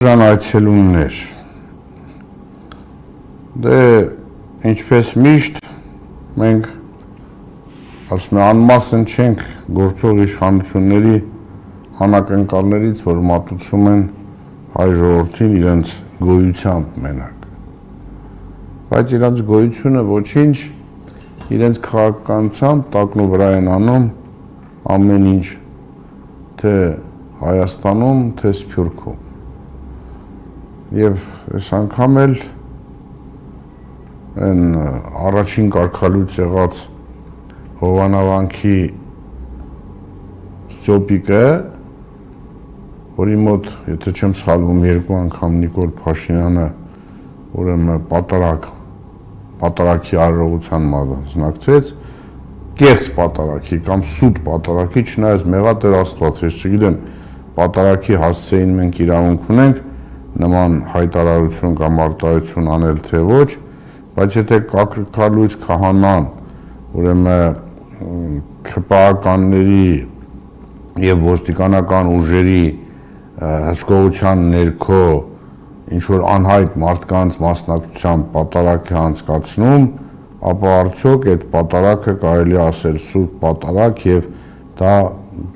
Ժան այցելումներ, դե ինչպես միշտ մենք ասում եմ անմասն չենք գործող իշխանությունների անակնկալներից, որ մատուցում են հայ ժողովրդին իրենց գոյությամբ մենակ, բայց իրենց գոյությունը ոչինչ իրենց քաղաքականությամբ տակնու վրա են անում ամեն ինչ, թե Հայաստանում, թե Սփյուռքում Եվ այս անգամ էլ են առաջին կարգալույց եղած Հովանավանքի Ստյոպիկը, որի մոտ, եթե չեմ սխալվում, երկու անգամ Նիկոլ Փաշինյանը ուրեմն պատարագի արարողության մասնակցեց, կեղծ պատարագի կամ սուտ պատարագի, չնայած մեղա Տեր Աստված, ես չգիտեմ, պատարագի հասցեին մենք իրավունք ունենք նման հայտարարություն կամ արտահայտություն անել թե ոչ, բայց եթե կարգալույց քահանան, ուրեմն ՔՊԱ-ականների եւ ոստիկանական ուժերի հսկողության ներքո ինչ որ անհայտ մարդկանց մասնակցությամբ պատարագ է անցկացնում, ապա արդյոք այդ պատարագը կարելի ասել սուրբ պատարագ եւ դա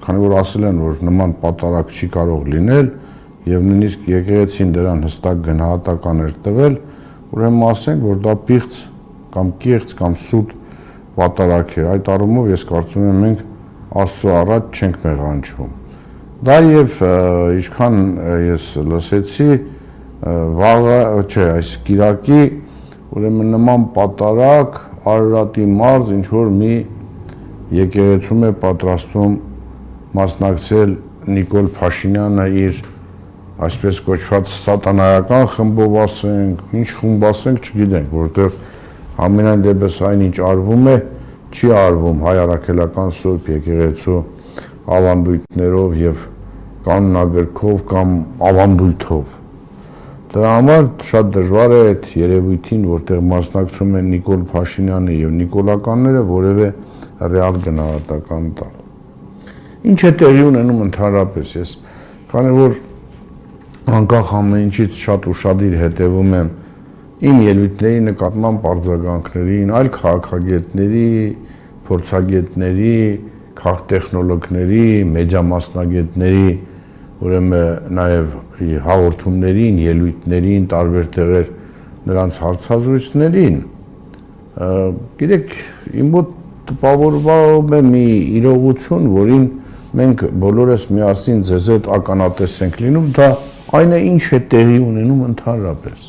քանի որ ասել են որ նման պատարագ չի կարող լինել Եվ նույնիսկ եկեղեցին դրան հստակ գնահատականներ տվել, ուրեմն ասենք, որ դա պիղծ կամ կեղծ կամ սուտ պատարագ էր, այդ առումով ես կարծում եմ մենք Աստծո առաջ չենք մեղանչում։ Դա եւ ինչքան ես լսեցի, վաղը, չէ, այս կիրակի, ուրեմն նման պատարագ Արարատի մարզ ինչ որ մի եկեղեցում է պատրաստում մասնակցել Նիկոլ Փաշինյանը իր այսպես կոչված սատանայական խմբով ասենք, ինչ խումբ ասենք, չգիտենք, որտեղ ամենայն դեպս այն ինչ արվում է, չի արվում հայ առաքելական Սուրբ եկեղեցու ավանդույթներով եւ կանոնագրքով կամ ավանդույթով։ Դրա համար շատ դժվար է այդ երևույթին, որտեղ մասնակցում են Նիկոլ Փաշինյանը եւ նիկոլականները, որևէ ռեալ գնահատական տալ։ Ինչ է տեղի ունենում ընդհանրապես, ես քանի որ անկախ ամեն ինչից շատ ուշադիր հետևում եմ իմ ելույթների նկատմամբ արձագանքներին, այլ քաղաքագետների, փորձագետների, քաղտեխնոլոգների, մեդիա մասնագետների, ուրեմն նաև հաղորդումներին, ելույթներին, տարբեր տեղեր նրանց հարցազրույցներին, գիտեք, իմ մոտ տպավորվում է մի իրողություն, որին մենք բոլորս միասին ձեզ հետ ականատես ենք լինում, դա այն է ինչ է տեղի ունենում ընդհանրապես։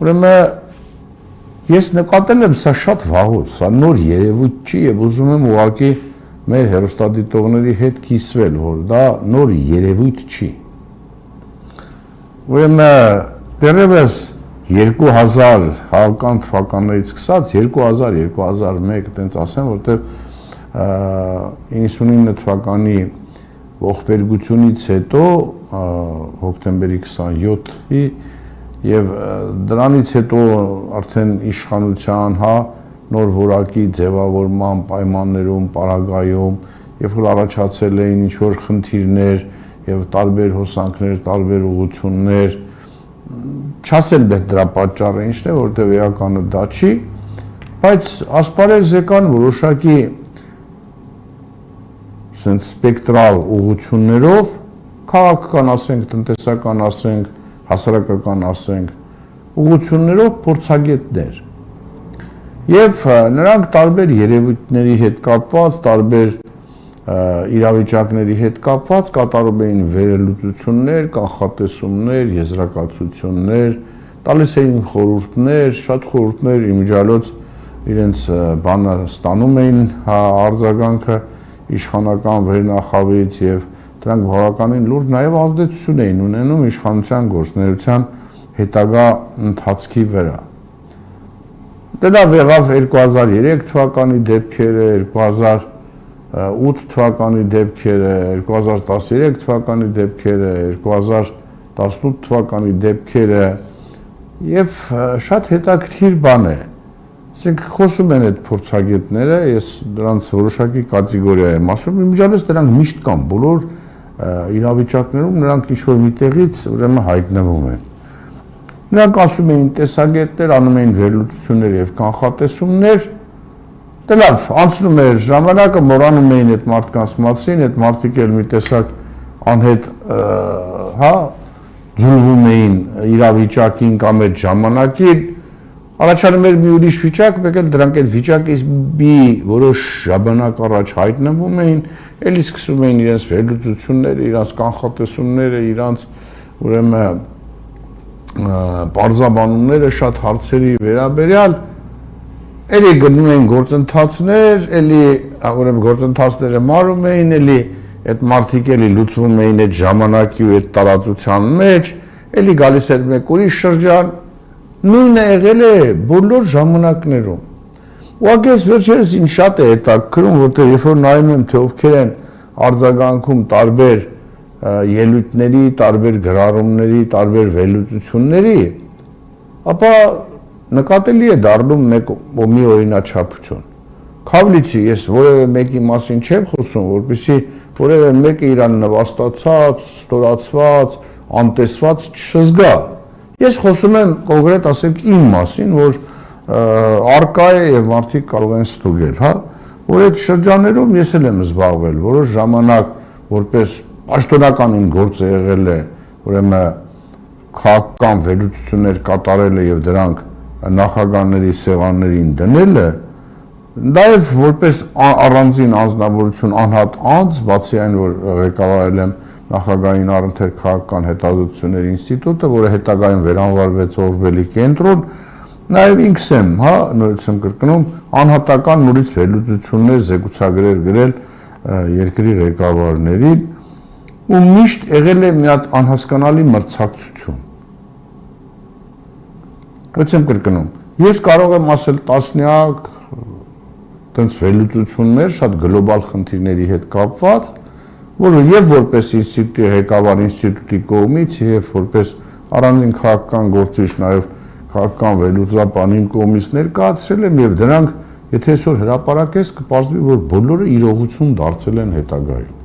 Ուրեմն ես նկատել եմ սա շատ վաղուց, սա նոր երևույթ չի եւ ուզում եմ ուղղակի մեր հեռուստադիտողների հետ կիսվել, որ դա նոր երևույթ չի։ Ուրեմն դեռևս 2000 հավական թվականներից սկսած 2000-2001 այտենց ասեմ, որտեղ 99 թվականի ողբերգությունից հետո հոկտեմբերի 27-ի եւ դրանից հետո արդեն իշխանության, նոր որակի ձևավորման պայմաններում, պարագայում, երբ որ առաջացել էին ինչ որ խնդիրներ եւ տարբեր հոսանքներ, տարբեր ուղղություններ, չասել դրա պատճառը ինչն է, որտեղ էականը դա չի, բայց ասպարեզ եկան որոշակի սպեկտրալ ուղղություններով, քաղաքական ասենք, տնտեսական ասենք, հասարակական ասենք, ուղղություններով փորձագետներ։ Եվ նրանք տարբեր երևույթների հետ կապված, տարբեր իրավիճակների հետ կապված կատարում էին վերելուծություններ, կանխատեսումներ, եզրակացություններ, տալիս էին խորհուրդներ, շատ խորհուրդներ իմիջիալոց իրենց բանը ստանում էին արձագանքը իշխանական վերնախավից եւ դրանք բավականին լուրջ նաեւ ազդեցություն էին ունենում իշխանության գործունեության հետագա ընթացքի վրա։ Դա եղավ 2003 թվականի դեպքերը, 2008 թվականի դեպքերը, 2013 թվականի դեպքերը, 2018 թվականի դեպքերը եւ շատ հետաքրքիր բան է։ Ասենք խոսում են այդ փորձագետները, ես դրանց որոշակի կատեգորիա եմ ասում, իմիջիալոց դրանք միշտ կան, բոլոր իրավիճակներում նրանք ինչ-որ միտեղից ուրեմն հայտնվում են։ Նրանք ասում էին տեսակետներ, անում էին վերլուծություններ եւ կանխատեսումներ, դե լավ, անցնում էր ժամանակը, մոռանում էին այդ մարդկանց մասին, այդ մարդիկ էլ մի տեսակ անհետ ձուլվում էին իրավիճակին կամ այդ ժամանակին, առաջանում էր մի ուրիշ վիճակ, մեկ էլ դրանք այդ վիճակից մի որոշ ժամանակ առաջ հայտնվում էին, էլի սկսում էին իրենց վերլուծությունները, իրենց կանխատեսումները, իրենց ուրեմն պարզաբանումները շատ հարցերի վերաբերյալ, էլի գնում էին գործընթացներ, էլի ուրեմն գործընթացները մարում էին, էլի այդ մարդիկ էլի լուծվում էին այդ ժամանակի ու այդ տարածության մեջ, էլի գալիս էր մեկ ուրիշ շրջան, նույնը եղել է բոլոր ժամանակներում։ Ուղղակի ես վերջերս ինձ շատ է հետաքրքրում, որտեղ երբ որ նայում եմ, թե ովքեր են արձագանքում տարբեր ելույթների, տարբեր գրառումների, տարբեր վերլուծությունների, ապա նկատելի է դառնում մի օրինաչափություն։ Քավլիցի ես որևէ մեկի մասին չեմ խոսում, որպեսզի որևէ մեկը իրան նվաստացած, ստորացված, անտեսված չզգա։ Ես խոսում եմ կոնկրետ ասենք իմ մասին, որ արկա է եւ մարդիկ կարող են ստուգել, հա, որ այդ շրջաներում ես էլ եմ զբաղվել, որոշ ժամանակ որպես պաշտոնական իմ գործը եղել է, ուրեմն քաղաքական վերլուծություններ կատարելը եւ դրանք նախագահների սեղաններին դնելը, նաեւ որպես առանձին անձնավորություն անհատ անձ, բացի այն որ ղեկավարել եմ նախագահային առընթեր քաղաքական հետազոտությունների ինստիտուտը, որը հետագայում վերանվարվեց Օրբելի կենտրոն, նաև ինքս եմ, հա, նորից եմ կրկնում, անհատական նորից վերլուծություններ, զեկուցագրեր գրել երկրի ղեկավարներին, ու միշտ եղել է մի հատ անհասկանալի մրցակցություն։ Նորից եմ կրկնում, ես կարող եմ ասել տասնյակ տենց վերլուծություններ, շատ գլոբալ խնդիրների հետ կապված, որը եւ որպես ինստիտուտի ղեկավար ինստիտուտի կողմից եւ որպես առանձին քաղաքական գործիչ նաեւ քաղաքական վերլուծաբան իմ կողմից ներկայացրել եմ եւ դրանք եթե այսօր հրապարակես կպարզվի որ բոլորը իրողություն դարձել են հետագայում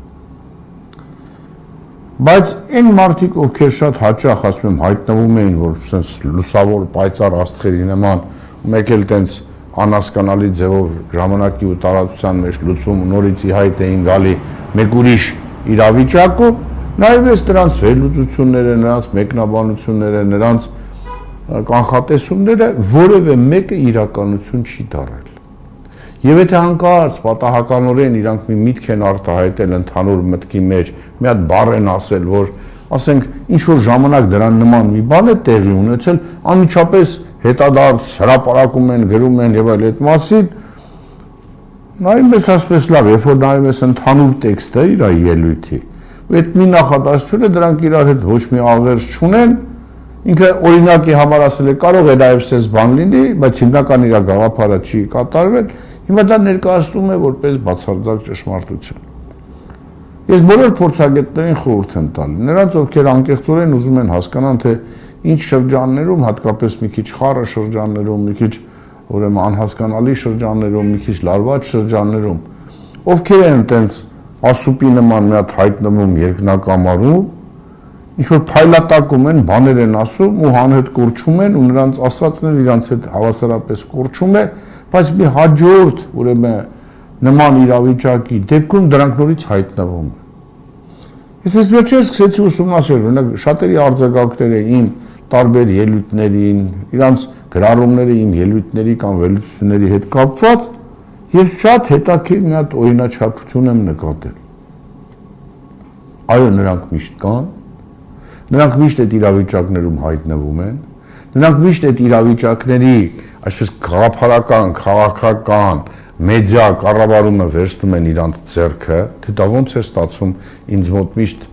բայց այն մարդիկ ովքեր շատ հաճախ ասում եմ հայտնվում էին որ sense լուսավոր պայծառ աստղերի նման մեկ էլ տենց անհասկանալի ձևով ժամանակի ու տարածության մեջ լուծվում նորից ի հայտ էին գալի մեկ ուրիշ իրավիճակում, նաև ես նրանց վերլուծությունները, նրանց մեկնաբանությունները, նրանց կանխատեսումները որևէ մեկը իրականություն չի դառել։ Եվ եթե հանկարծ պատահականորեն իրանք մի միտք են արտահայտել ընդհանուր մտքի մեջ, մի հատ բառ են ասել, որ ասենք ինչ որ ժամանակ դրան նման մի բան է տեղի ունեցել, անմիջապես հետադարձ հրապարակում են, գրում են եւ այլ այդ մասին նայում ես ասպես լավ, երբ որ նայում ես ընդհանուր տեքստը իր ելույթի, ու այդ մի նախադասությունը դրանք իրար հետ ոչ մի աղերս չունեն, ինքը օրինակի համար ասել է կարող է նաև սես բան լինի, բայց հիմնական իր գաղափարը չի կատարվել, հիմա դա ներկայացնում է որպես բացարձակ ճշմարտություն։ Ես բոլոր փորձագետներին խորհուրդ եմ տալի, նրանց ովքեր անկեղծորեն ուզում են հասկանան, թե ինչ շրջաններում, հատկապես մի քիչ խառը շրջաններում, մի քիչ ուրեմն անհասկանալի շրջաններում, մի քիչ լարված շրջաններում, ովքեր են այտենց ասուպի նման մի հատ հայտնվում երկնակամարում, ինչ որ փայլատակում են, բաներ են ասում ու հանհետ կորչում են ու նրանց ասածները իրանց հետ հավասարապես կորչում է, բայց մի հաջորդ ուրեմն նման իրավիճակի դեպքում դրանք նորից հայտնվում են։ Ես վերջերս սկսեցի ուսումնասիրել, օրինակ շատերի արձագանքները իմ տարբեր ելույթներին, իրանց գրառումները իմ ելույթների կամ վերլուծությունների հետ կապված, ես շատ հետաքրքիր մի հատ օրինաչափություն եմ նկատել։ Այո, նրանք միշտ կան, նրանք միշտ այդ իրավիճակներում հայտնվում են, նրանք միշտ այդ իրավիճակների, այսպես գաղափարական, քաղաքական, մեդիա կառավարումը վերցնում են իրանց ձեռքը, թե դա ոնց է ստացվում, ինձ մոտ միշտ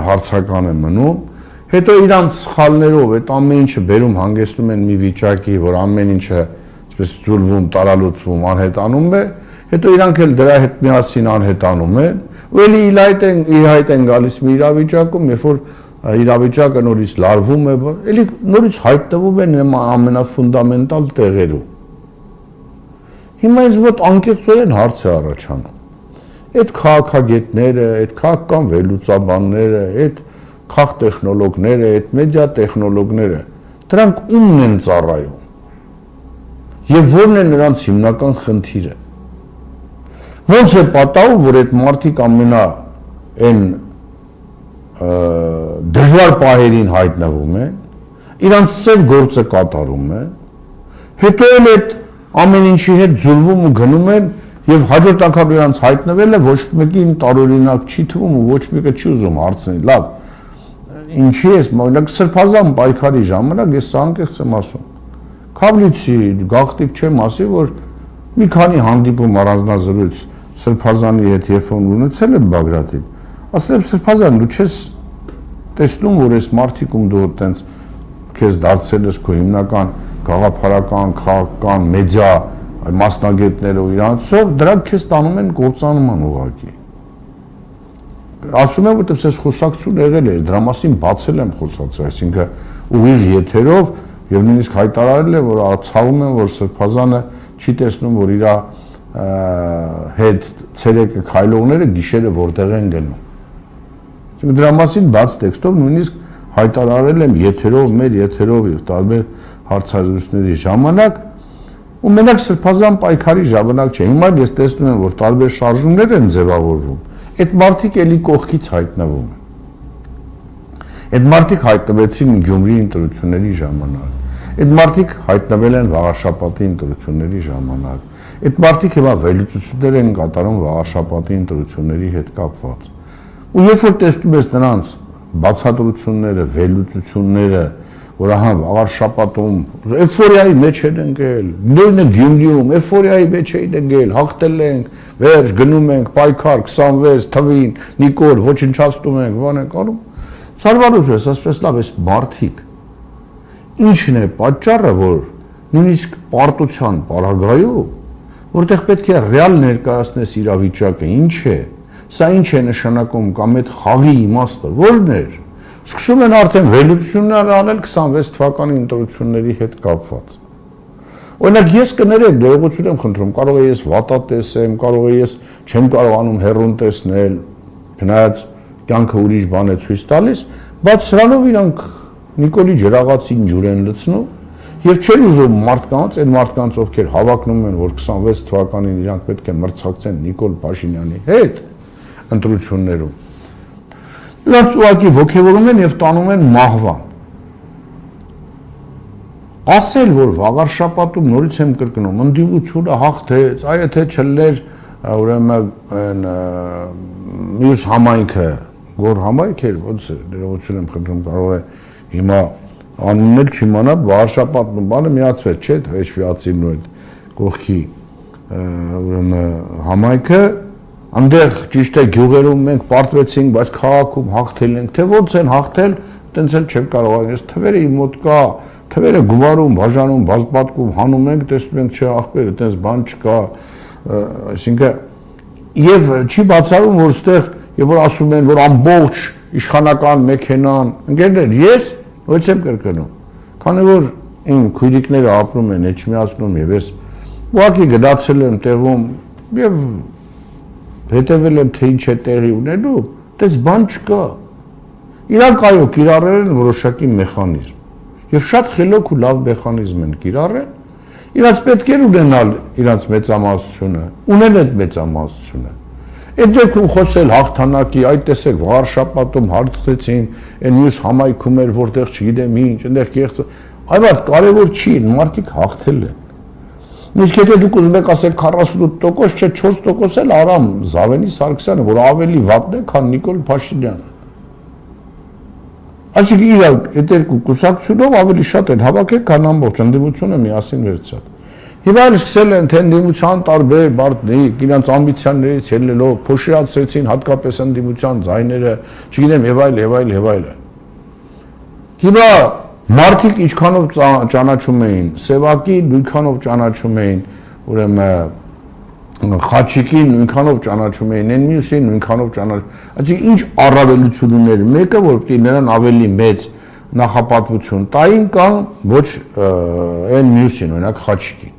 հարցական է մնում, հետո իրանց սխալներով այդ ամեն ինչը բերում հանգեցնում են մի վիճակի, որ ամեն ինչը այսպես ձուլվում, տարալուծվում, անհետանում է, հետո իրանք էլ դրա հետ միասին անհետանում են, ու էլի ի հայտ են գալիս մի իրավիճակում, երբ որ իրավիճակը նորից լարվում է, էլի նորից հայտնվում են ամենաֆունդամենտալ տեղերում։ Հիմա ինձ մոտ անկեղծորեն հարց է առաջանում։ այդ քաղաքագետները, այդ քաղաքական վերլուծաբանները, այդ քաղաք տեխնոլոգները, այդ մեդիա տեխնոլոգները, դրանք ումն են ծառայում։ Եվ ո՞րն է նրանց հիմնական խնդիրը։ Ոնց է պատահում, որ այդ մարդիկ ամենա այն դժվար պահերին հայտնվում են, իրանց սև գործը կատարում են, հետո էլ այդ ամեն ինչի հետ ձուլվում ու գնում են եւ հաջորդ անգամ իրանց հայտնվելը ոչ մեկին տարօրինակ չի թվում ու ոչ մեկը չի ուզում հարցնել, լավ, ինչի է, օրինակ սրբազան պայքարի ժամանակ ես սա անկեղծ եմ ասում։ Քավլիցի գաղտնիք չեմ ասի, որ մի քանի հանդիպում առանձնազրույց սրբազանի հետ երբ ունեցել եմ Բագրատին, ասել եմ սրբազան, դու չես տեսնում, որ այս մարդիկում դու այտենց քեզ դարձել ես քո հիմնական գաղափարական, քաղաքական, մեդիա մասնագետները ու իրանցով, դրանք քեզ տանում են կործանման ուղղակի։ Ասում եմ, որտեղ ես խոսակցություն եղել է, դրա մասին բացել եմ խոսացել, այսինքն ուղիղ եթերով եւ նույնիսկ հայտարարել է, որ ցավում եմ, որ Սրբազանը չի տեսնում, որ իր հետ ցերեկը քայլողները գիշերը որտեղ են գնում։ Այսինքն դրա մասին բաց տեքստով նույնիսկ հայտարարել եմ եթերով, մեր եթերով եւ տարբեր հարցազրույցների ժամանակ, ու մենակ Սրբազան պայքարի ժամանակ չէ։ Հիմա ես տեսնում եմ, որ տարբեր շարժումներ են ձևավորվում։ Այդ մարդիկ էլի կողքից հայտնվում են։ Այդ մարդիկ հայտնվեցին Գյումրի ընտրությունների ժամանակ։ Այդ մարդիկ հայտնվել են Վաղարշապատի ընտրությունների ժամանակ։ Այդ մարդիկ հիմա վերլուծություններ են կատարում Վաղարշապատի ընտրությունների հետ կապված։ Ու երբ որ տեսնում ես նրանց բացատրությունները, վերլուծությունները, որ ահա Վաղարշապատում էֆորիայի մեջ են ընկել, նույնը Գյումրիում էֆորիայի մեջ են ընկել, հաղթել ենք, վերջ գնում ենք պայքար 26 թվին, Նիկոլ ոչնչացնում ենք, բան ենք անում։ Սարվարուց ես ասես լավ, այս մարդիկ ինչն է պատճառը, որ նույնիսկ պարտության պարագայում, որտեղ պետք է ռեալ ներկայացնես իրավիճակը, ինչ է, սա ինչ է նշանակում կամ այդ խաղի իմաստը, ո՞րն էր։ Սկսում են արդեն վերլուծություններ անել 26 թվականի ընտրությունների հետ կապված։ Օրինակ ես կներեք, դերողություն եմ խնդրում, կարող է ես վատատես եմ, կարող է ես չեմ կարողանում հեռուն տեսնել, չնայած կյանքը ուրիշ բան է ցույց տալիս, բայց սրանով իրանք Նիկոլի ջրաղացին ջուր են լցնում եւ չեն ուզում մարդկանց, այն մարդկանց, ովքեր հավակնում են, որ 26 թվականին իրանք պետք է մրցակցեն Նիկոլ Փաշինյանի հետ ընտրություններում։ Նրանց ուղղակի ոգևորում են եւ տանում են մահվան։ Ասել, որ Վաղարշապատում նորից եմ կրկնում, ընդդիմությունը հաղթեց, այ եթե չլներ ուրեմն մյուս համայնքը, որ համայնք էր, ոնց է, ներողություն եմ խնդրում, կարող է հիմա անունն էլ չիմանա, Վաղարշապատն ու բանը միացվեց, չէ՞, հեշվիացին ու այդ կողքի ուրեմն համայնքը, այնտեղ ճիշտ է գյուղերում մենք պարտվեցինք, բայց քաղաքում հաղթել ենք, թե ոնց են հաղթել, տենց էլ չեմ կարող, ես թվերը իմ մոտ կա, թվերը գումարում, բաժանում, բազպատկում, հանում ենք, տեսնում ենք, չէ, ախպերը, տենց բան չկա, այսինքն եւ չի բացառում, որ այդտեղ եւ որ ասում են, որ ամբողջ իշխանական մեքենան, ընկերներ, ես ո՞ց եմ կրկնում, քանի որ իմ քույրիկները ապրում են Էջմիածնում եւ ես ուղղակի գնացել եմ տեղում եւ հետևել եմ, թե ինչ է տեղի ունենում, այդպես բան չկա։ Իրանք այո կիրառել են որոշակի մեխանիզմ եւ շատ խելոք ու լավ մեխանիզմ են կիրառել, իրանք պետք է ունենալ իրանք մեծամասնությունը, ունեն այդ մեծամասնությունը։ Այդ դեպքում խոսել հաղթանակի, այդ տեսեք Վաղարշապատում հաղթեցին, այն մյուս համայնքում էր, որտեղ չգիտեմ ինչ, այնտեղ կեղծ, այլ կարևոր չի, մարդիկ հաղթել են։ Իսկ եթե դուք ուզում եք ասել 48%, չէ 4% էլ Արամ Զավենի Սարգսյանը, որ ավելի վատն է, քան Նիկոլ Փաշինյանը։ Այսինքն իրանք այդ երկու կուսակցությունով ավելի շատ են հավաքել, քան ամբողջ ընդդիմությունը միասին վերցրած։ Հիմա էլ սկսել են թե ընդդիմության տարբեր բարդնիկ, իրանց ամբիցիաներից ելնելով, փոշիացրեցին հատկապես ընդդիմության ձայները, չգիտեմ եւ այլ։ Հիմա մարդիկ ինչքանով ճանաչում էին Սևակին, նույնքանով ճանաչում էին ուրեմն Խաչիկին, նույնքանով ճանաչում էին այն մյուսին, նույնքանով ճանաչում։ Այսինքն ինչ առավելություն ուներ մեկը, որ պետք է նրան ավելի մեծ նախապատվություն տային կամ ոչ այն մյուսին, օրինակ Խաչիկին։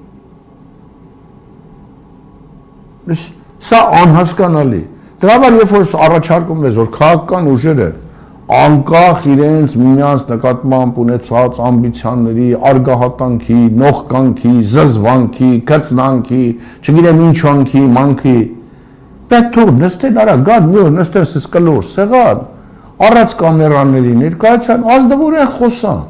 Սա անհասկանալի։ Դրա համար երբ որ առաջարկում ես, որ քաղաքական ուժերը անկախ իրենց միմյանց նկատմամբ ունեցած ամբիցիաների, արգահատանքի, նողկանքի, զզվանքի, կծնանքի, չգիտեմ ինչանքի, մանքի, պետք է նստեն արա, գան մի օր նստեն սկլոր, սեղան, առած կամերաների ներկայության ազնվորեն խոսան։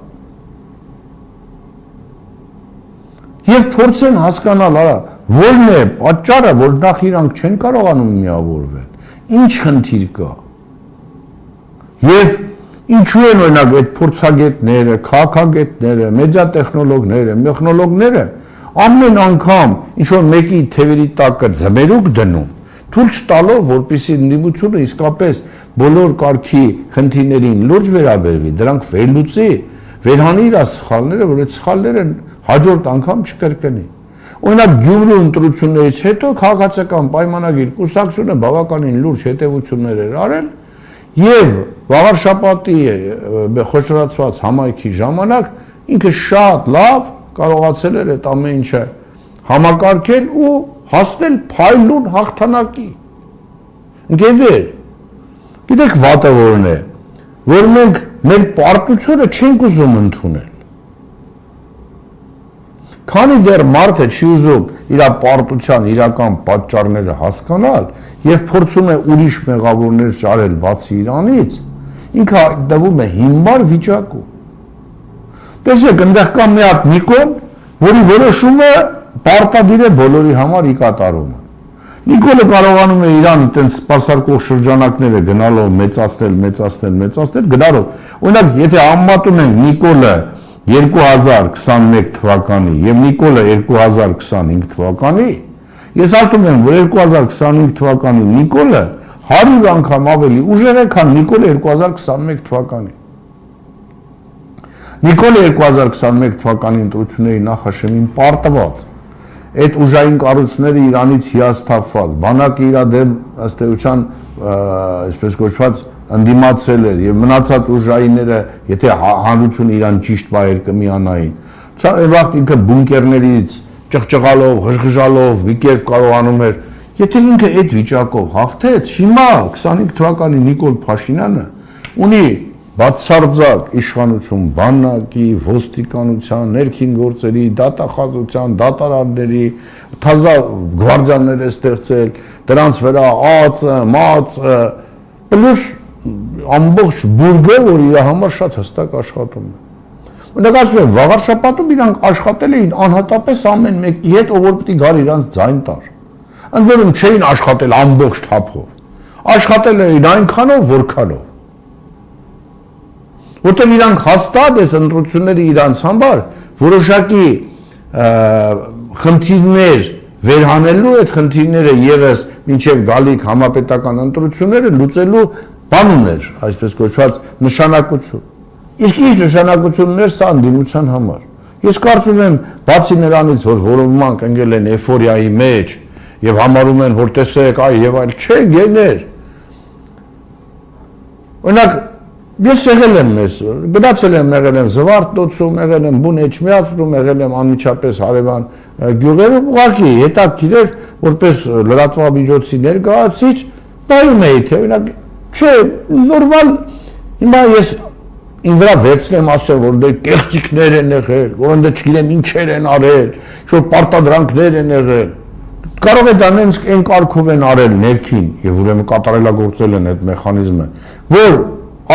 Եվ փորձեն հասկանալ, արա, որն է պատճառը, որ նախ իրանք չեն կարողանում միավորվել, ինչ խնդիր կա։ Եվ ինչու են օրինակ այդ փորձագետները, քաղաքագետները, մեդիատեխնոլոգները, մեխանոլոգները ամեն անգամ ինչ որ մեկի թևերի տակը ձմերուկ դնում, թույլ չտալով, որպեսզի ընդդիմությունը իսկապես բոլոր կարգի խնդիրներին լուրջ վերաբերվի, դրանք վերլուծի, վերհանի իր սխալները, որ այդ սխալները հաջորդ անգամ չկրկնի։ Օրինակ Գյումրու ընտրություններից հետո քաղաքացիական պայմանագիր կուսակցությունը բավականին լուրջ հետևություններ էր արել եւ Վաղարշապատի խոշորացված համայնքի ժամանակ ինքը շատ լավ կարողացել էր այդ ամեն ինչը համակարգել ու հասնել փայլուն հաղթանակի։ Ընկերներ, գիտեք վատը որն է, որ մենք մեր պարտությունը չենք ուզում ընդունել։ Քանի դեռ մարդը չի ուզում իր պարտության իրական պատճառները հասկանալ եւ փորձում է ուրիշ մեղավորներ ճարել բացի իրանից, ինքը դվում է հիմար վիճակում։ Տեսեք, այնտեղ կա մի հատ Նիկոլ, որի որոշումը պարտադիր է բոլորի համար ի կատարումը։ Նիկոլը կարողանում է իրան այդպես սպասարկող շրջանակները գնալով մեծացնել, գնալով։ Օրինակ, եթե համեմատում ենք Նիկոլը 2021 թվականի եւ Նիկոլը 2025 թվականի, ես ասում եմ, որ 2025 թվականի Նիկոլը 100 անգամ ավելի ուժեղ է, քան Նիկոլը 2021 թվականի։ Նիկոլը 2021 թվականի ընտրությունների նախաշեմին պարտված, այդ ուժային կառույցները իրանից հիասթափված, բանակը իր դեմ ըստ էության, այսպես կոչված, ընդդիմացել էր եւ մնացած ուժայինները, եթե հանրությունը իրան ճիշտ բայեր կմիանային, այն վաղ ինքը բունկերներից ճղճղալով, ղժղժալով մի կերպ կարողանում էր, եթե ինքը այդ վիճակով հաղթեց, հիմա 25 թվականի Նիկոլ Փաշինյանը ունի բացարձակ իշխանություն բանակի, ոստիկանության, ներքին գործերի, դատախազության, դատարանների, թազա գվարդիաներ է ստեղծել, դրանց վրա ԱԱԾ, ՄԱԾ, պլյուս ամբողջ բուրգը, որ իր համար շատ հստակ աշխատում է։ Օրինակ ասում եմ, Վաղարշապատում իրանք աշխատել էին անհատապես ամեն մեկի հետ, ով որ պիտի գար իրանց ձայն տար։ Ընդ որում չէին աշխատել ամբողջ թափով։ Աշխատել էին այնքանով, որքանով։ Որտեղ իրանք հաստատ այս ընտրությունները իրանց համար որոշակի խնդիրներ վերհանելու, այդ խնդիրները եւս մինչև գալիք համապետական ընտրությունները լուծելու բան ուներ, այսպես կոչված նշանակություն։ Իսկ ինչ նշանակություններ սա ընդդիմության համար։ Ես կարծում եմ, բացի նրանից, որ որոնք ընկել են էֆորիայի մեջ եւ համարում են, որ տեսեք, այ եւ այլ, չէ, գեներ։ Օրինակ, ես եղել եմ մեզ, գնացել եմ, եղել եմ Զվարթնոցում, եղել եմ Բուն Էջմիածնում, եղել եմ անմիջապես հարևան գյուղերում, ուղղակի հետաքրքիր էր, որպես լրատվամիջոցի ներկայացուցիչ, նայում էի, թե օրինակ, չէ, նորմալ, հիմա ես ինձ վրա վերցնեմ ասեմ, որ դե կեղծիքներ են եղել, որ ընդ չգիտեմ ինչեր են արել, որ պարտադրանքներ են եղել։ Կարող է դա նենց այն կարգով են արել ներքին եւ ուրեմն կատարելագործել են այդ մեխանիզմը, որ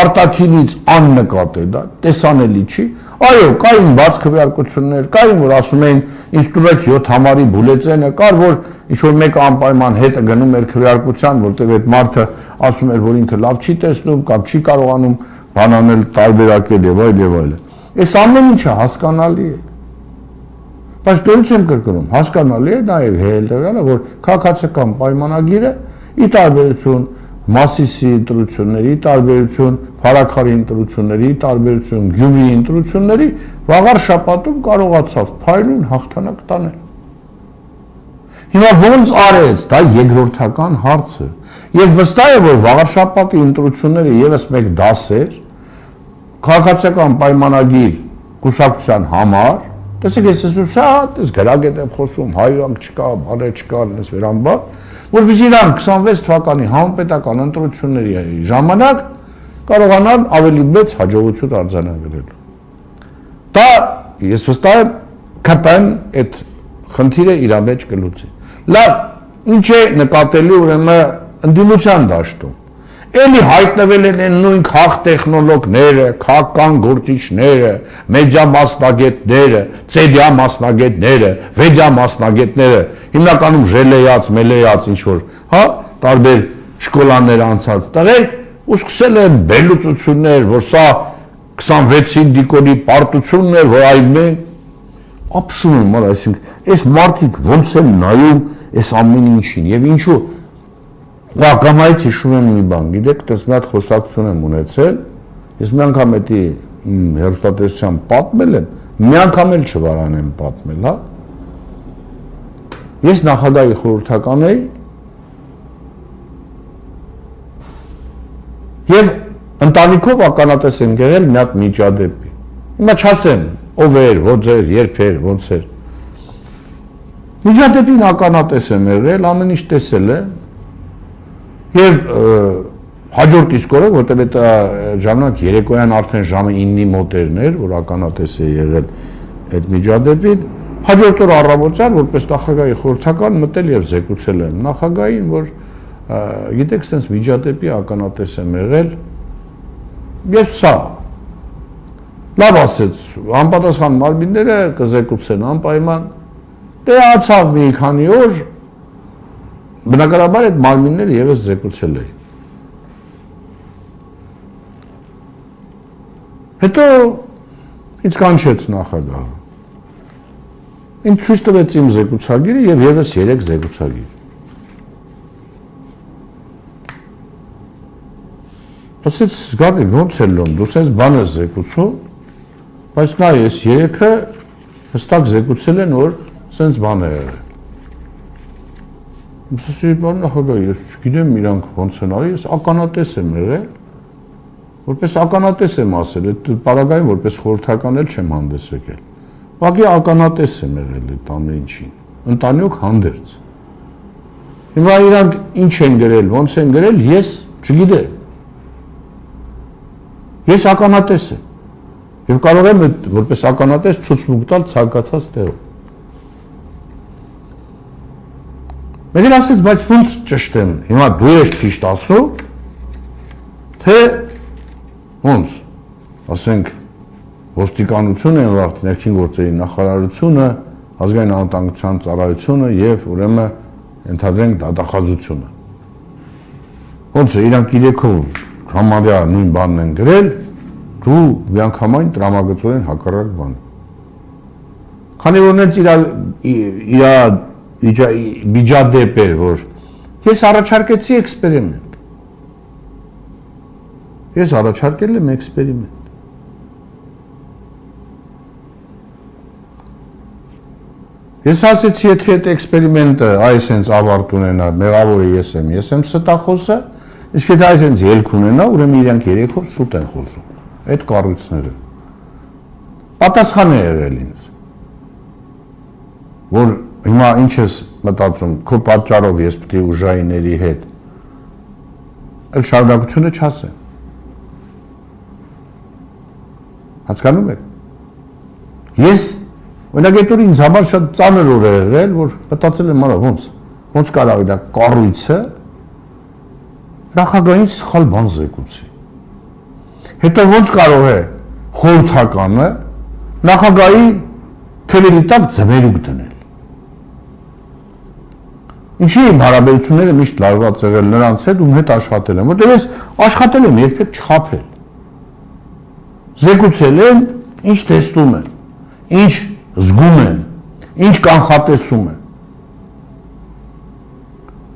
արտաքինից աննկատ է դա, տեսանելի չի։ Այո, կային բաց քվեարկություններ, կային, որ ասում էին, ինձ տվեք 7 համարի բուլետենը, կար, որ ինչ-որ մեկը անպայման հետը գնում էր քվեարկության, որտեղ այդ մարդը ասում էր, որ ինքը լավ չի տեսնում կամ չի կարողանում բան անել, տարբերակել եւ այլ եւ այլ։ Այս ամեն ինչը հասկանալի է։ Բայց դեռ չեմ կրկնում, հասկանալի է նաեւ հետեւյալը, որ քաղաքացիական պայմանագիրը ի տարբերություն Մասիսի ընտրությունների, տարբերություն Փարաքարի ընտրությունների, տարբերություն Գյումրիի ընտրությունների, Վաղարշապատում կարողացավ փայլուն հաղթանակ տանել։ Հիմա ոնց արեց, դա երկրորդական հարց է։ Եվ վստահ է, որ Վաղարշապատի ընտրությունները եւս մեկ դաս էր քաղաքացիական պայմանագիր կուսակցության համար, Տեսեք, ես ասում շատ ես գրագետ եմ խոսում, հայրակ չկա, բաներ չկա, այնպես վերամբար, որպեսզի իրան 26 թվականի համապետական ընտրությունների ժամանակ կարողանան ավելի մեծ հաջողություն արձանագրել։ Դա ես վստահ եմ ԿՊ-ն այդ խնդիրը իր մեջ կլուծի։ Լավ, ինչ է նկատելի ուրեմն ընդդիմության դաշտում։ Էլի հայտնվել են այն նույն քաղ տեխնոլոգները, քաղաքական գործիչները, մեդիա մասնագետները, ցեդիա մասնագետները, վեդիա մասնագետները, հիմնականում ժելեյած, մելեյած ինչ որ, հա, տարբեր շկոլաներ անցած տղերք, ու սկսել են բելուծություններ, որ սա 26-ին դիկորի պարտությունն էր, որ այ մենք ապշում եմ, այսինքն, այս մարդիկ ոնց են նայում այս ամեն ինչին եւ ինչու Ակամայից հիշում եմ մի բան, գիտեք, տես մի հատ խոսակցություն եմ ունեցել, ես մի անգամ էդի հեռուստատեսությամբ պատմել եմ, մի անգամ էլ չվարանեմ պատմել, հա։ Ես նախագահի խորհրդական էի եւ ընտանիքով ականատես եմ եղել մի հատ միջադեպի։ Հիմա չասեմ, ով էր, ո՞ց էր, երբ էր, ոնց էր։ Միջադեպին ականատես եմ եղել, ամեն ինչ տեսել եմ։ Եվ հաջորդ իսկ օրը, որտեղ այդ ժամանակ երեկոյան արդեն ժամը 9-ի մոտերն էր, որ ականատես է եղել այդ միջադեպին, հաջորդ օրը առավոտյան, որպես նախագահի խորհրդական մտել եւ զեկուցել եմ նախագահին, որ գիտեք, sense միջադեպի ականատես եմ եղել, եւ սա լավ ասեց, անպատասխան մարմինները կզեկուցեն անպայման, դե ացավ մի քանի օր Բնականաբար այդ մարմինները եւս զեկուցել էին։ Հետո ինձ կանչեց նախագահը։ Ինձ ցույց տվեց իմ զեկուցագիրը եւ եւս 3 զեկուցագիր։ Ասեց զգալի ոնց է լոն, դու sense բան ես զեկուցում, բայց նա ես 3-ը հստակ զեկուցել են, որ sense բան է եղել։ Ասեցի, բան նախագահ, ես չգիտեմ իրանք ոնց են արի, ես ականատես եմ եղել, որպես ականատես եմ ասել, այդ պարագային որպես խորհրդական էլ չեմ հանդես եկել։ Ուղղակի ականատես եմ եղել այդ ամեն ինչին, ընտանիք հանդերձ։ Հիմա իրանք ինչ են գրել, ոնց են գրել, ես չգիտեմ։ Ես ականատես եմ։ Եվ կարող եմ որպես ականատես ցուցմուկ տալ ցանկացած տեղում։ Մեկն ասեց, բայց ոնց ճշտեմ, հիմա դու ես ճիշտ ասում, թե ոնց, ասենք, ոստիկանությունը, ներքին գործերի նախարարությունը, ազգային անվտանգության ծառայությունը եւ ուրեմն ընդհանրենք դատախազությունը։ Ոնց է, իրանք իրեքով համարյա նույն բանն են գրել, դու միանգամայն տրամագծորեն հակառակ բան։ Քանի որ նենց միջադեպ էր, որ ես առաջարկեցի էքսպերիմենտ։ Ես առաջարկել եմ էքսպերիմենտ։ Ես ասեցի, եթե այդ էքսպերիմենտը այսենց ավարտ ունենա, մեղավորը ես եմ ստախոսը, իսկ եթե այսենց ելք ունենա, ուրեմն իրանք երեքով սուտ են խոսում, այդ կառույցները։ Պատասխան է եղել ինձ, որ հիմա ինչ ես մտածում, քո պատճառով ես պետք է ուժայինների հետ, այլ շարունակությունը չասեմ։ Հասկանում եք։ Ես օրինակ այդ ինձ համար շատ ծանր օր է եղել, որ մտածել եմ, արա ոնց կարող է դա կառույցը նախագահին սխալ բան զեկուցի։ Հետո ոնց կարող է խորհրդականը նախագահի թելերի տակ ձմերուկ դնել։ Ինչի իմ հարաբերությունները միշտ լարված եղել նրանց հետ, ում հետ աշխատել եմ, որտեղ ես աշխատել եմ երբեք չխաբել։ Զեկուցել եմ, ինչ տեսնում եմ, ինչ զգում եմ, ինչ կանխատեսում եմ։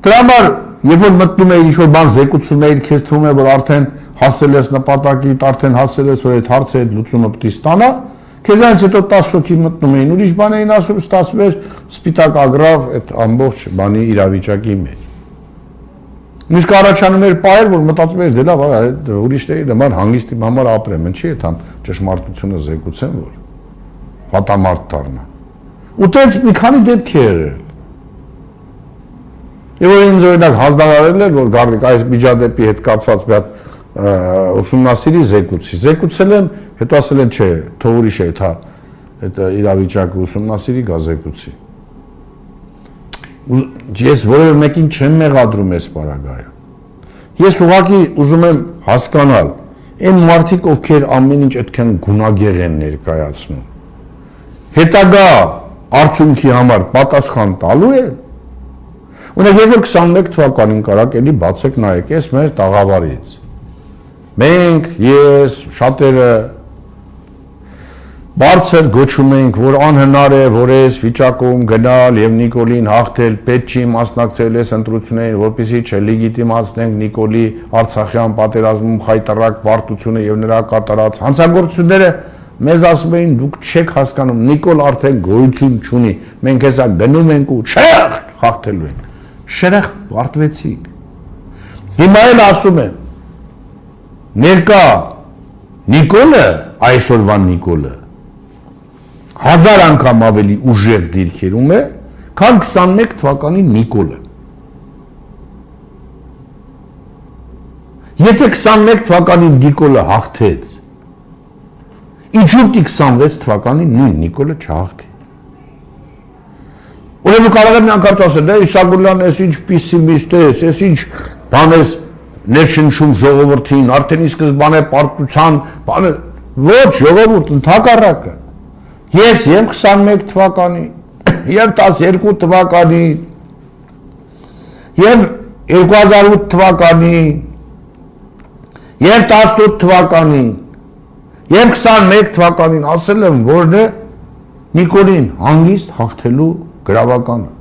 Դրա համար, երբ որ մտնում ես ինչ-որ բան զեկուցում ես, քեզ թվում է, որ արդեն հասել ես նպատակիդ, արդեն հասել ես, որ այդ հարցը այդ լուծումը պետք է ստանա, քեզանից հետո 10 հոգի մտնում էին, ուրիշ բան էին ասում, ստացվում էր սպիտակ ագրավ այդ ամբողջ բանի իրավիճակի մեջ։ Իսկ առաջանում էր պահեր, որ մտածում էր, դե լավ, ուրիշների նման հանգիստի համար ապրեմ, ինչի՞ այդ ճշմարտությունը զեկուցեմ, որ։ վատամարդ դառնա։ Ու դες մի քանի դեպք է եղել։ Եվ որ ինձ օրինակ հանձնարարել էր, որ Գարնիկ այս միջադեպի հետ կապված մի հատ ուսումնասիրի զեկուցել եմ, հետո ասել են չէ, թող ուրիշ է, այդ իրավիճակը ուսումնասիրի գազեկուցի։ Ես որևէ մեկին չեմ մեղադրում այս պարագայում։ Ես ուղղակի ուզում եմ հասկանալ, այն մարդիկ, ովքեր ամեն ինչ այդքան գունագեղ են ներկայացնում, հետագա արդյունքի համար պատասխան տալու են։ Ունեք ես 21 թվականին կարակ էլի բացեք նայեք, ես մեր տաղավարից։ Մենք, ես, շատերը բարձր գոչում ենք, որ անհնար է, որ այս վիճակում գնալ եւ Նիկոլին հաղթել, պետք չի մասնակցել այս ընտրություններին, որպեսզի չլեգիտիմացնենք Նիկոլի Արցախյան պատերազմում խայտարակ պարտությունը եւ նրա կատարած հանցագործությունները, մեզ ասում էին դուք չեք հասկանում, Նիկոլ արդեն գոյություն չունի, մենք հեսա գնում ենք ու շեղ հաղթելու ենք, շեղ պարտվեցիք։ Հիմա էլ ասում եմ, ներկա Նիկոլը, այսօրվա Նիկոլը 1000 անգամ ավելի ուժեղ դիրքերում է, քան 21 թվականի Նիկոլը։ Եթե 21 թվականի Նիկոլը հաղթեց, ինչու՞ 26 թվականի նույն Նիկոլը չհաղթի։ Ուրեմն կարող եմ անգամ ասել, դե Իսագուլյան, ես ինչ պեսիմիստ ես, ես ինչ բան ես ներշնչում ժողովրդին, արդեն ի սկզբանե պարտության, բանը, ոչ ժողովուրդ, ընդհակառակը։ Ես եւ 21 թվականի, եւ 12 թվականի, եւ 2008 թվականի, եւ 18 թվականի, եւ 21 թվականին ասել եմ, որն է Նիկոլին հանգիստ հաղթելու գրավականը։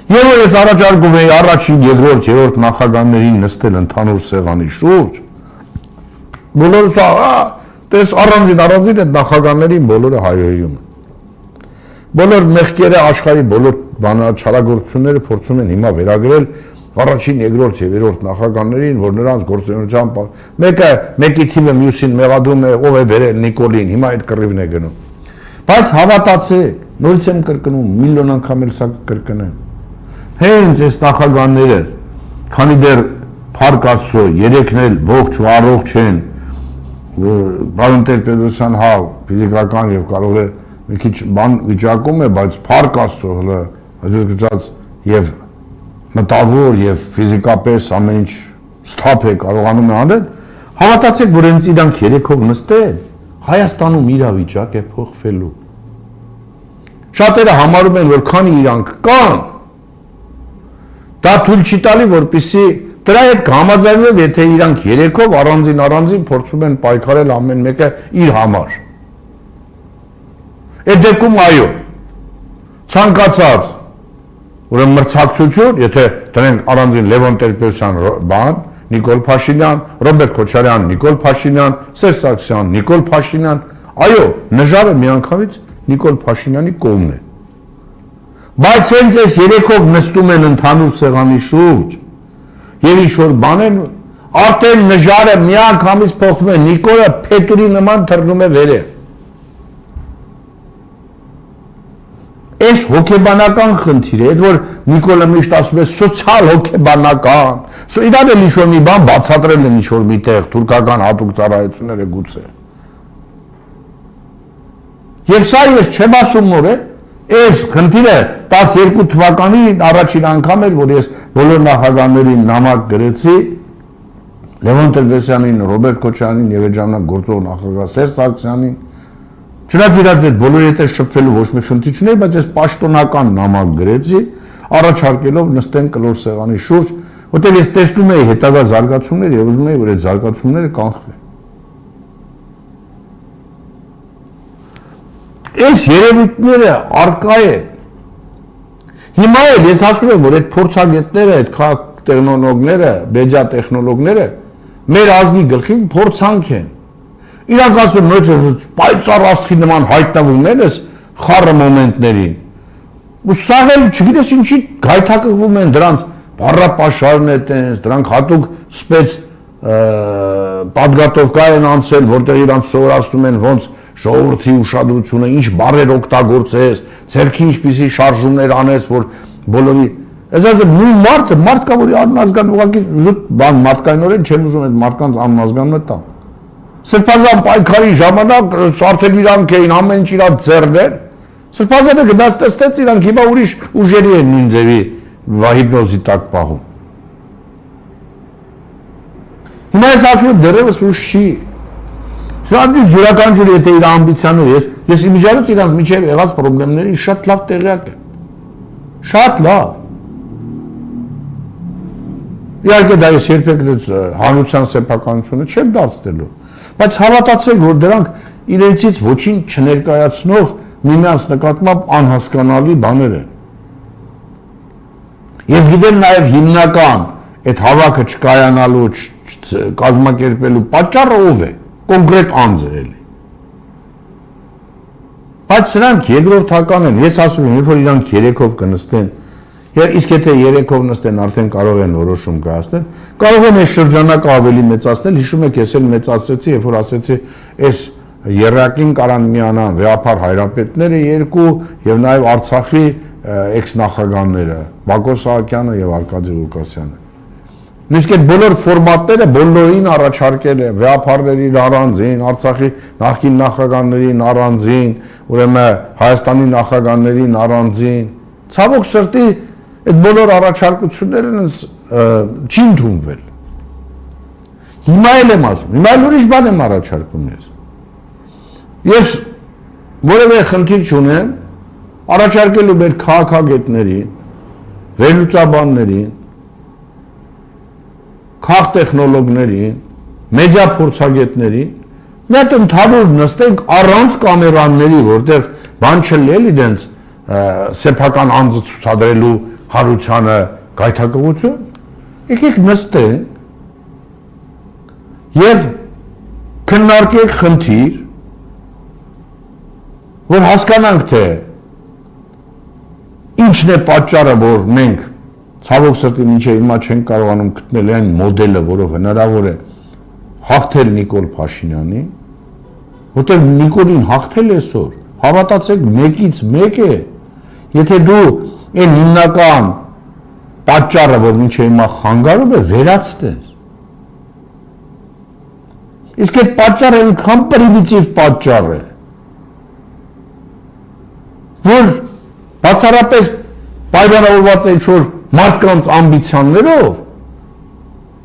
Եվ որ ես առաջարկում էի առաջին, երկրորդ, երրորդ նախագահներին նստել ընդհանուր սեղանի շուրջ, բոլորը սա, տես առանձին այդ նախագահներին բոլորը հայոյում են։ Բոլոր մեղքերը աշխարհի բոլոր չարագործությունները փորձում են հիմա վերագրել առաջին, երկրորդ եւ երրորդ նախագահներին, որ նրանց գործունեության մեկը մեկի թիմը մյուսին մեղադրում է, ով է բերել Նիկոլին, հիմա այդ կռիվն է գնում։ Բայց հավատացեք, նորից եմ կրկնում, միլիոն անգամ էլ սա կրկնեմ։ Հենց այս նախագահները, քանի դեռ փառք Աստծո, երեքն էլ ողջ ու առողջ են, Պարոն Տեր-Պետրոսյան հա ֆիզիկական եւ կարող է մի քիչ բան վիճակում է, բայց փառք Աստծո, հələ եւ մտավոր եւ ֆիզիկապես ամեն ինչ սթափ է կարողանում է անել, հավատացեք, որ հենց իրանք երեքով նստել, Հայաստանում իրավիճակ է փոխվելու։ Շատերը համարում են, որ քանի իրանք կան, դա թույլ չի տալի, որպեսզի դրա հետ համաձայնվեն, եթե իրանք երեքով առանձին փորձում են պայքարել ամեն մեկը իր համար։ Այդ դեպքում այո, ցանկացած ուրեմն մրցակցություն, եթե դրանք առանձին Լևոն Տեր-Պետրոսյան բան, Նիկոլ Փաշինյան, Ռոբերտ Քոչարյան, Նիկոլ Փաշինյան, Սերժ Սարգսյան, Նիկոլ Փաշինյան, այո, նժարը միանգամից Նիկոլ Փաշինյանի կողմն է։ Բայց հենց այս երեքով նստում են ընդհանուր սեղանի շուրջ եւ ինչ-որ բան են, արդեն նժարը միանգամից փոխվում է, Նիկոլը փետուրի նման թռնում է վերև։ Այս հոգեբանական խնդիր է, այդ որ Նիկոլը միշտ ասում է սոցիալ հոգեբանական, իրան էլ ինչ-որ մի բան բացատրել են ինչ-որ միտեղ, թուրքական հատուկ ծառայությունները գուցե։ Եվ սա ես չեմ ասում նոր է, այս խնդիրը 12 թվականի առաջին անգամ էր, որ ես բոլոր նախագահներին նամակ գրեցի, Լևոն Տեր-Պետրոսյանին, Ռոբերտ Քոչարյանին եւ այդ ժամանակ գործող նախագահ Սերժ Սարգսյանին, չնայած իրաց այդ բոլորի հետ շփվելու ոչ մի խնդիր չունեի, բայց ես պաշտոնական նամակ գրեցի, առաջարկելով նստեն կլոր սեղանի շուրջ, որտեղ ես տեսնում էի հետագա զարգացումներ եւ ուզում էի, որ այդ զարգացումները կանխվեն։ Այս երևույթները արկա է։ Հիմա էլ ես ասում եմ, որ այդ փորձագետները, այդ քաղաք տեխնոլոգները, բեջա տեխնոլոգները մեր ազգի գլխին փորձանք են։ Իրանք ասում են, նույնիսկ պայծառ աստղի նման հայտնվում են այս խառը մոմենտներին։ Ու սա էլ չգիտես ինչի գայթակղվում են դրանց բառապաշարն է տենց, դրանք հատուկ սպեց պատգատովկա են անցել, որտեղ իրանք սովորացնում են ոնց ժողովրդի ուշադրությունը, ինչ բառեր օգտագործես, ձեռքի ինչպիսի շարժումներ անես, որ բոլորի Ես նույն մարդ կա, որի անմազգան ուղղակի բան մարդկայնորեն չեմ ուզում այդ մարդկանց անմազգանը տամ։ Սրբազան պայքարի ժամանակ արդեն իրանք էին ամեն ինչ իրար ձեռներ։ Սրբազանը գնաց տեստեց իրանք հիմա ուրիշ ուժերի են նույն ձևի հիպնոզի տակ պահում։ Հիմա ես ասում եմ դեռևս ուժ չի։ Սրանից յուրաքանչյուր եթե իր ամբիցիաները ես իմիջիայլոց իրանք միջև եղած խնդիրների շատ լավ տեղյակ եմ։ Շատ լավ։ Իհարկե դա ես երբեք հանրության սեփականությունը չեմ դարձնելու, բայց հավատացեք, որ դրանք իրենցից ոչինչ չներկայացնող միմյանց նկատմամբ անհասկանալի բաներ են։ Եվ գիտեն նաև հիմնական այդ հավաքը չկայանալու, կազմակերպելու պատճառը ով է, կոնկրետ անձ է էլի։ Բայց սրանք երկրորդական են, ես ասում եմ, երբ որ իրանք երեքով կնստեն, իսկ եթե երեքով նստեն արդեն կարող են որոշում կայացնել, կարող են այս շրջանակը ավելի մեծացնել, հիշում եք ես էլ մեծացրեցի, երբ որ ասեցի այս եռակին կարան միանան վեհապար հայրապետները երկու եւ նաեւ Արցախի էքս-նախագահները Բակո Սահակյանը եւ Արկադի Ղուկասյանը։ Նույնիսկ այդ բոլոր ֆորմատները բոլորին առաջարկել է վեհապարներին առանձին, Արցախի նախկին նախագահներին առանձին, ուրեմն Հայաստանի նախագահներին առանձին։ Ցավոք սրտի այդ բոլոր առաջարկություններն չի ընդունվել։ Հիմա էլ եմ ասում, հիմա էլ ուրիշ բան եմ առաջարկում ես։ Ես որևէ խնդիր չունեմ առաջարկելու մեր քաղաքագետներին, վերլուծաբաններին, քաղտեխնոլոգներին, մեդիա փորձագետներին, մի հատ ընդհանուր նստենք առանց կամերաների, որտեղ բան չլիել իրենց սեփական անձը ցուցադրելու հարությանը գայթակղություն, եկեք նստենք եւ քննարկենք խնդիր, որ հասկանանք թե ինչն է պատճառը, որ մենք ցավոք սրտի մինչև հիմա չենք կարողանում գտնել այն մոդելը, որով հնարավոր է հաղթել Նիկոլ Փաշինյանին, որտեղ Նիկոլին հաղթել այսօր, հավատացեք մեկից մեկ է, եթե դու այն հիմնական պատճառը, որ մինչև հիմա խանգարում է, վերացնես։ Իսկ այդ պատճառը այնքան պրիմիտիվ պատճառ է, որ բացառապես պայմանավորված է ինչ-որ մարդկանց ամբիցիաներով,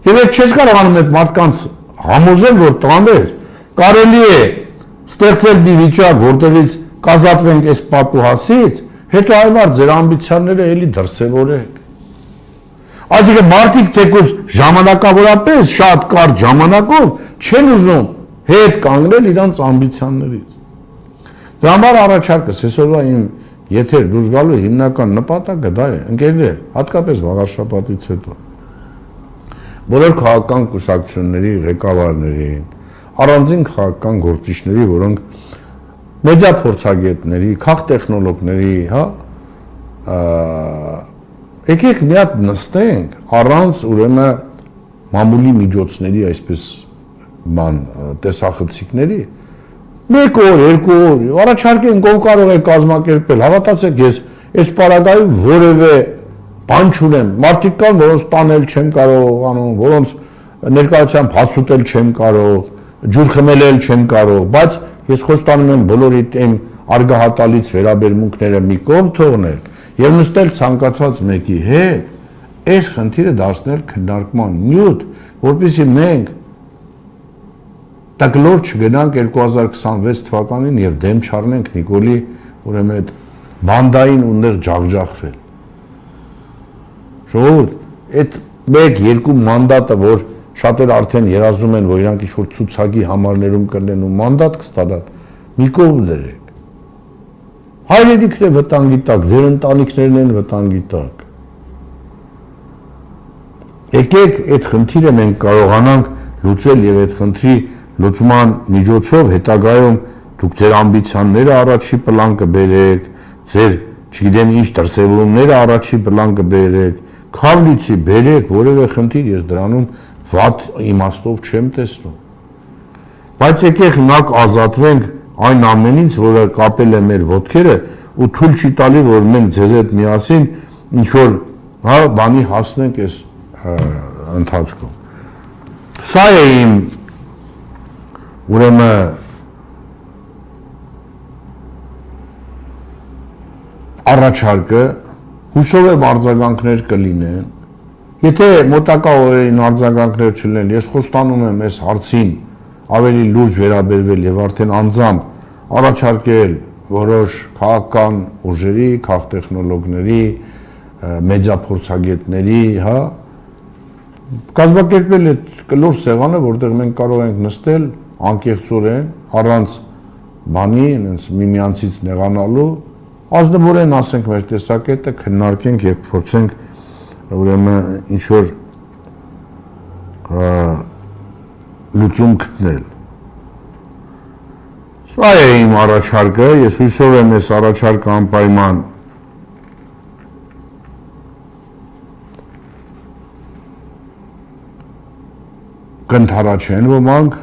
եւ այդ չես կարողանում այդ մարդկանց համոզել, որ տաներ, կարելի է ստեղծել մի վիճակ, որտեղից կազատվենք այս պատուհասից, հետո այլար ձեր ամբիցիաները էլի դրսևորեք։ Այսինքն մարդիկ թեկուզ ժամանակավորապես շատ կարճ ժամանակով չեն ուզում հետ կանգնել իրանց ամբիցիաներից։ Դրա համար առաջարկս այսօրվա իմ եթեր դուրս գալու հիմնական նպատակը դա է, ընկերներ, հատկապես վաղաշաբաթից հետո բոլոր քաղաքական կուսակցությունների ղեկավարներին, առանձին քաղաքական գործիչների, որոնք մեդիա փորձագետների, քաղտեխնոլոգների, հա, եկեք մի հատ նստենք առանց ուրեմն մամուլի միջոցների, այսպես բան տեսախցիկների, մեկ օր, երկու օր, առաջարկենք ով կարող է կազմակերպել, հավատացեք ես այս պարագայում որևէ բան չունեմ, մարդիկ կան, որոնց տանել չեմ կարողանում, որոնց ներկայությամբ հաց ուտել չեմ կարող, ջուր խմել չեմ կարող, բայց ես խոստանում եմ բոլորիդ իմ արգահատալից վերաբերմունքները մի կողմ թողնել եւ նստել ցանկացած մեկի հետ, այս խնդիրը դարձնել քննարկման նյութ, որպեսզի մենք տակլոր չգնանք 2026 թվականին եւ դեմ չառնենք Նիկոլի ուրեմն այդ բանդային ուներ ջախջախվել։ Ժողովուրդ, այդ 1-2 մանդատը, որ շատերը արդեն երազում են, որ իրանք ինչ-որ ցուցակի համարներում կլինեն ու մանդատ կստանան, մի կողմ դրեք։ Հայրենիքն է վտանգի տակ, ձեր ընտանիքներն են վտանգի տակ։ Եկեք այդ խնդիրը մենք կարողանանք լուծել եւ այդ խնդրի լուծման միջոցով հետագայում դուք ձեր ամբիցիաները առաջի պլան կբերեք, ձեր չգիտեմ ինչ դրսևորումները առաջի պլան կբերեք, քավլիցի բերեք որևէ խնդիր, ես դրանում վատ իմաստով չեմ տեսնում։ Բայց եկեք նախ ազատվենք այն ամենից, որը կապել է մեր ոտքերը ու թույլ չի տալի, որ մենք ձեզ հետ միասին ինչ որ հա բանի հասնենք այս ընթացքում։ Սա է իմ ուրեմն առաջարկը, հուսով եմ արձագանքներ կլինեն։ Եթե մոտակա օրերին արձագանքներ չլինեն, ես խոստանում եմ այս հարցին ավելի լուրջ վերաբերվել եւ արդեն անձամբ առաջարկել որոշ քաղաքական ուժերի, քաղտեխնոլոգների, մեդիա փորձագետների, հա, կազմակերպել այդ կլոր սեղանը, որտեղ մենք կարող ենք նստել անկեղծորեն, առանց բանի, այնց միմյանցից նեղանալու, ազնվորեն ասենք մեր տեսակետը, քննարկենք եւ փորձենք ուրեմն ինչ որ լուծում գտնել։ Սա է իմ առաջարկը, ես հույսով եմ այս առաջարկը անպայման կընդառաջեն ոմանք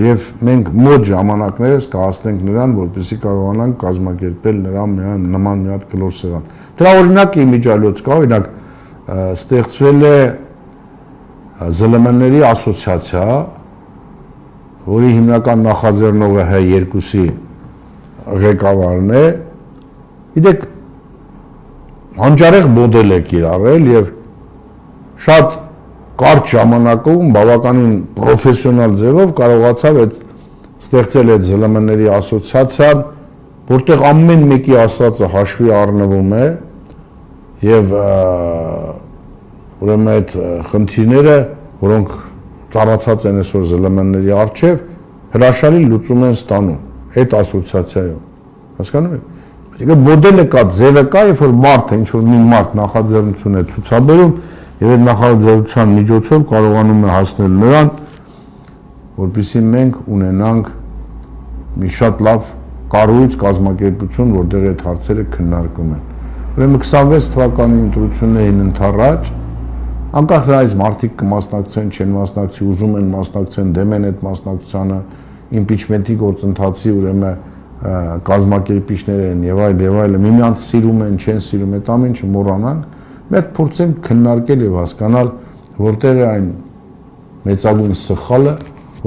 եւ մենք մոտ ժամանակներս կհասնենք նրան, որպեսզի կարողանանք կազմակերպել նրան նման մի հատ կլոր սեղան։ Դրա օրինակ իմիջիալոց կա, օրինակ ստեղծվել է ԶԼՄ-ների ասոցիացիա, որի հիմնական նախաձեռնողը H2-ի ղեկավարն է, գիտեք, հանճարեղ մոդել է կիրառել եւ շատ կարճ ժամանակում բավականին պրոֆեսիոնալ ձևով կարողացավ այդ ստեղծել այդ ԶԼՄ-ների ասոցիացիան, որտեղ ամեն մեկի ասածը հաշվի առնվում է եւ ուրեմն այդ խնդիրները, որոնք ծառացած են այսօր ԶԼՄ-ների առջև, հրաշալի լուծում են ստանում այդ ասոցիացիայով։ Հասկանում եք։ Այսինքն մոդելը կա, ձևը կա, երբ որ մարդը ինչ որ մի մարդ նախաձեռնություն է ցուցաբերում եւ այդ նախաձեռնության միջոցով կարողանում է հասնել նրան, որպեսզի մենք ունենանք մի շատ լավ կառույց կազմակերպություն, որտեղ այդ հարցերը քննարկում են։ Ուրեմն 26 թվականի ընտրություններին ընդառաջ, անկախ նրանից մարդիկ կմասնակցեն, չեն մասնակցի, ուզում են մասնակցեն, դեմ են այդ մասնակցությանը, իմպիչմենտի գործընթացի ուրեմն կազմակերպիչներ են եւ այլ, միմյանց սիրում են, չեն սիրում, այդ ամեն ինչը մոռանանք, մենք փորձենք քննարկել եւ հասկանալ, որտեղ է այն մեծագույն սխալը,